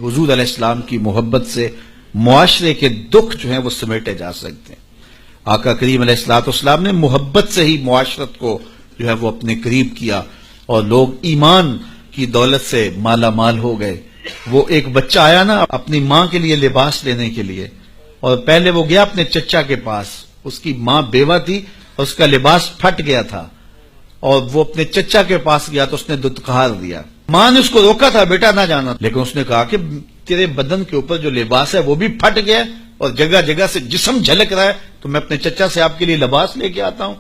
حضور علیہ السلام کی محبت سے معاشرے کے دکھ جو ہیں وہ سمیٹے جا سکتے ہیں۔ آقا کریم علیہ السلام نے محبت سے ہی معاشرت کو جو ہے وہ اپنے قریب کیا اور لوگ ایمان کی دولت سے مالا مال ہو گئے۔ وہ ایک بچہ آیا نا اپنی ماں کے لیے لباس لینے کے لیے، اور پہلے وہ گیا اپنے چچا کے پاس، اس کی ماں بیوہ تھی اور اس کا لباس پھٹ گیا تھا، اور وہ اپنے چچا کے پاس گیا تو اس نے دتکار دیا۔ ماں نے اس کو روکا تھا بیٹا نہ جانا، لیکن اس نے کہا کہ تیرے بدن کے اوپر جو لباس ہے وہ بھی پھٹ گیا اور جگہ جگہ سے جسم جھلک رہا ہے، تو میں اپنے چچا سے آپ کے لیے لباس لے کے آتا ہوں۔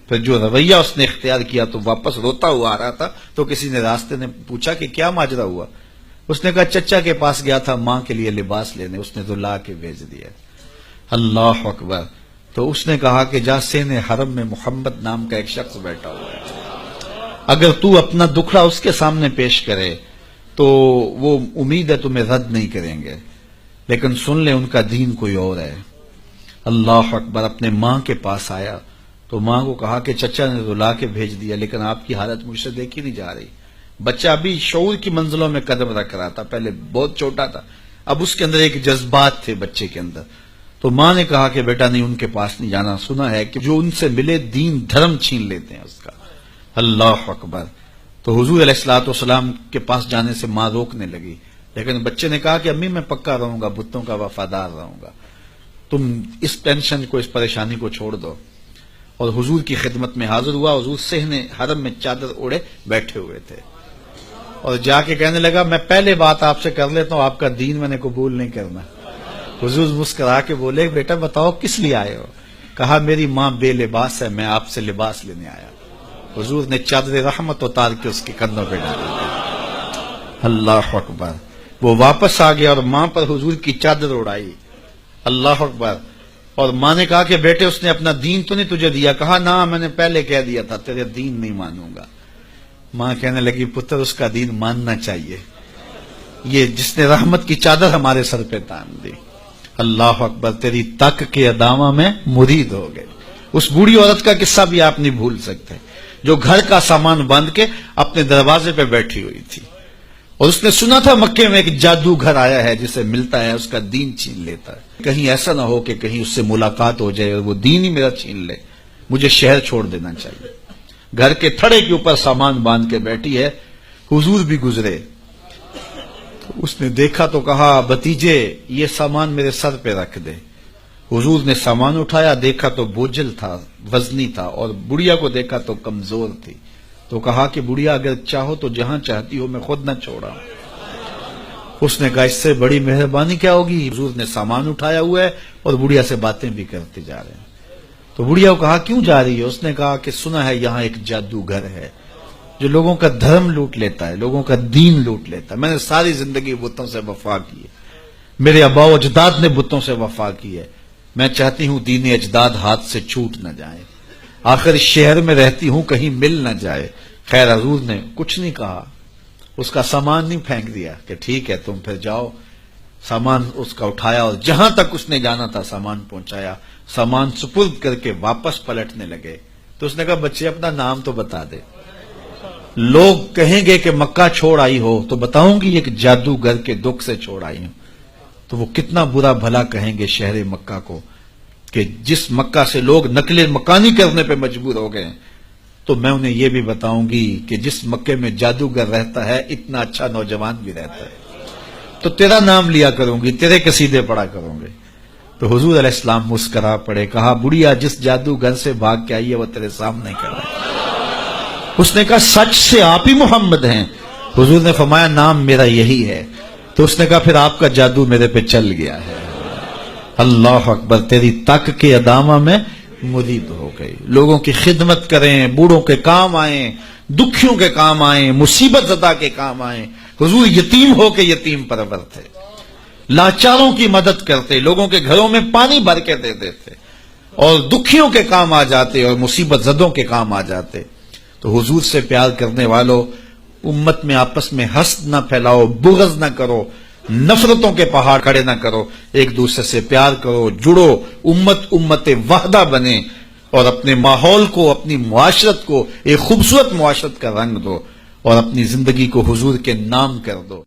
پھر جو رویہ اس نے اختیار کیا تو واپس روتا ہوا آ رہا تھا، تو کسی نے راستے نے پوچھا کہ کیا ماجرا ہوا؟ اس نے کہا چچا کے پاس گیا تھا ماں کے لیے لباس لینے، اس نے تو لا کے بھیج دیا۔ اللہ اکبر۔ تو اس نے کہا کہ جا سین حرم میں محمد نام کا ایک شخص بیٹھا ہوا ہے، اگر تو اپنا دکھڑا اس کے سامنے پیش کرے تو وہ امید ہے تمہیں رد نہیں کریں گے، لیکن سن لے ان کا دین کوئی اور ہے۔ اللہ اکبر۔ اپنے ماں کے پاس آیا تو ماں کو کہا کہ چچا نے تو لا کے بھیج دیا، لیکن آپ کی حالت مجھ سے دیکھی نہیں جا رہی۔ بچہ ابھی شعور کی منزلوں میں قدم رکھ رہا تھا، پہلے بہت چھوٹا تھا، اب اس کے اندر ایک جذبات تھے بچے کے اندر۔ تو ماں نے کہا کہ بیٹا نہیں ان کے پاس نہیں جانا، سنا ہے کہ جو ان سے ملے دین دھرم چھین لیتے ہیں اس کا۔ اللہ اکبر۔ تو حضور علیہ السلام کے پاس جانے سے ماں روکنے لگی، لیکن بچے نے کہا کہ امی میں پکا رہوں گا، بتوں کا وفادار رہوں گا، تم اس ٹینشن کو اس پریشانی کو چھوڑ دو۔ اور حضور کی خدمت میں حاضر ہوا۔ حضور صحن حرم میں چادر اوڑے بیٹھے ہوئے تھے، اور جا کے کہنے لگا میں پہلے بات آپ سے کر لیتا ہوں، آپ کا دین میں نے قبول نہیں کرنا۔ حضور مسکرا کے بولے بیٹا بتاؤ کس لیے آئے ہو؟ کہا میری ماں بے لباس ہے، میں آپ سے لباس لینے آیا۔ حضور نے چادر رحمت اتار کے اس کے کندھوں پہ ڈالی۔ اللہ اکبر۔ وہ واپس آ گیا اور ماں پر حضور کی چادر اڑائی۔ اللہ اکبر۔ اور ماں نے کہا کہ بیٹے اس نے اپنا دین تو نہیں تجھے دیا؟ کہا نہ میں نے پہلے کہہ دیا تھا تیرے دین نہیں مانوں گا۔ ماں کہنے لگی پتر اس کا دین ماننا چاہیے، یہ جس نے رحمت کی چادر ہمارے سر پہ تان دی۔ اللہ اکبر۔ تیری تک کے ادامہ میں مرید ہو گئے۔ اس بوڑھی عورت کا قصہ بھی آپ نہیں بھول سکتے، جو گھر کا سامان باندھ کے اپنے دروازے پہ بیٹھی ہوئی تھی، اور اس نے سنا تھا مکے میں ایک جادوگر آیا ہے جسے ملتا ہے اس کا دین چھین لیتا ہے، کہیں ایسا نہ ہو کہ کہیں اس سے ملاقات ہو جائے اور وہ دین ہی میرا چھین لے، مجھے شہر چھوڑ دینا چاہیے۔ گھر کے تھڑے کے اوپر سامان باندھ کے بیٹھی ہے۔ حضور بھی گزرے تو اس نے دیکھا تو کہا بھتیجے یہ سامان میرے سر پہ رکھ دے۔ حضور نے سامان اٹھایا، دیکھا تو بوجھل تھا، وزنی تھا، اور بڑھیا کو دیکھا تو کمزور تھی، تو کہا کہ بڑھیا اگر چاہو تو جہاں چاہتی ہو میں خود نہ چھوڑا۔ اس نے کہا اس سے بڑی مہربانی کیا ہوگی؟ حضور نے سامان اٹھایا ہوا ہے اور بڑھیا سے باتیں بھی کرتے جا رہے ہیں۔ تو بڑھیا کو کہا کیوں جا رہی ہے؟ اس نے کہا کہ سنا ہے یہاں ایک جادوگر ہے جو لوگوں کا دھرم لوٹ لیتا ہے، لوگوں کا دین لوٹ لیتا ہے۔ میں نے ساری زندگی بتوں سے وفا کی ہے، میرے آباء و اجداد نے بتوں سے وفا کی ہے، میں چاہتی ہوں دین اجداد ہاتھ سے چھوٹ نہ جائے، آخر اس شہر میں رہتی ہوں کہیں مل نہ جائے۔ خیر حضور نے کچھ نہیں کہا، اس کا سامان نہیں پھینک دیا کہ ٹھیک ہے تم پھر جاؤ۔ سامان اس کا اٹھایا اور جہاں تک اس نے جانا تھا سامان پہنچایا، سامان سپرد کر کے واپس پلٹنے لگے تو اس نے کہا بچے اپنا نام تو بتا دے، لوگ کہیں گے کہ مکہ چھوڑ آئی ہو تو بتاؤں گی ایک جادوگر کے دکھ سے چھوڑ آئی ہوں، تو وہ کتنا برا بھلا کہیں گے شہر مکہ کو کہ جس مکہ سے لوگ نقل مکانی کرنے پہ مجبور ہو گئے۔ تو میں انہیں یہ بھی بتاؤں گی کہ جس مکے میں جادوگر رہتا ہے اتنا اچھا نوجوان بھی رہتا ہے، تو تیرا نام لیا کروں گی، تیرے قصیدے پڑھا کروں گے۔ تو حضور علیہ السلام مسکرا پڑے، کہا بڑھیا جس جادوگر سے بھاگ کے آئی ہے وہ تیرے سامنے کھڑا ہے۔ اس نے کہا سچ سے آپ ہی محمد ہیں؟ حضور نے فرمایا نام میرا یہی ہے۔ تو اس نے کہا پھر آپ کا جادو میرے پہ چل گیا ہے۔ اللہ اکبر۔ تیری تک کے ادامہ میں مرید ہو گئی۔ لوگوں کی خدمت کریں، بوڑھوں کے کام آئیں، دکھیوں کے کام آئیں، مصیبت زدہ کے کام آئیں۔ حضور یتیم ہو کے یتیم پرور تھے، لاچاروں کی مدد کرتے، لوگوں کے گھروں میں پانی بھر کے دے دیتے، اور دکھیوں کے کام آ جاتے اور مصیبت زدوں کے کام آ جاتے۔ تو حضور سے پیار کرنے والوں، امت میں آپس میں حسد نہ پھیلاؤ، بغض نہ کرو، نفرتوں کے پہاڑ کھڑے نہ کرو، ایک دوسرے سے پیار کرو، جڑو، امت وحدہ بنے، اور اپنے ماحول کو، اپنی معاشرت کو ایک خوبصورت معاشرت کا رنگ دو، اور اپنی زندگی کو حضور کے نام کر دو۔